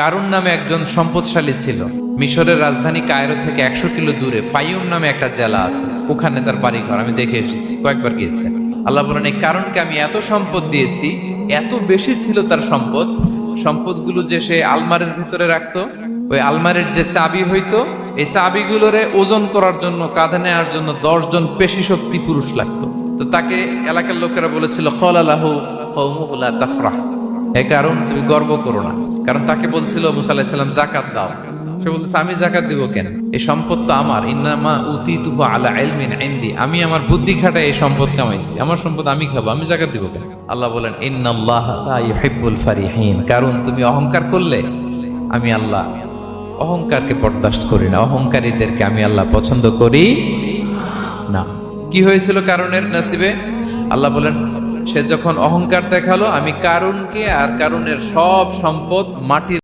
কারুন নামে একজন সম্পদশালী ছিল। মিশরের রাজধানী কায়রো থেকে 100 কিলো দূরে ফাইয়ুম নামে একটা জেলা আছে, ওখানে তার বাড়িঘর। আমি দেখে এসেছি, কয়েকবার গিয়েছে। আল্লাহ বলেন, এই কারণকে আমি এত সম্পদ দিয়েছি, এত বেশি ছিল তার সম্পদ, সম্পদগুলো যে সে আলমারির ভিতরে রাখতো, ওই আলমারির যে চাবি হইতো, এই চাবিগুলোরে ওজন করার জন্য, কাঁধে নেওয়ার জন্য 10 জন পেশি শক্তি পুরুষ লাগতো। তো তাকে এলাকার লোকেরা বলেছিল, খলালাহু কওমুহু লা তাফরাহ, এই কারণ তুমি গর্ব করো না। কারণ তাকে বলছিল মুসা আলাইহিস সালাম যাকাত দাও, সে বলতেছে আমি যাকাত দিব কেন, এই সম্পদ তো আমার। ইন্নামা উতিতুহু আলা ইলমিন ইনদি, আমি আমার বুদ্ধি খাটায় এই সম্পদ কামাইছি, আমার সম্পদ আমি খাবো, আমি যাকাত দিব কেন? আল্লাহ বলেন, ইন্নাল্লাহা লা ইউহিব্বুল ফারিহিন, কারণ তুমি অহংকার করলে আমি আল্লাহ অহংকারকে বরদাস্ত করি না, অহংকারীদেরকে আমি আল্লাহ পছন্দ করি না। কি হয়েছিল কারণের নসিবে? আল্লাহ বলেন, সে যখন অহংকার দেখালো, আমি কারুনকে আর কারুনের সব সম্পদ মাটির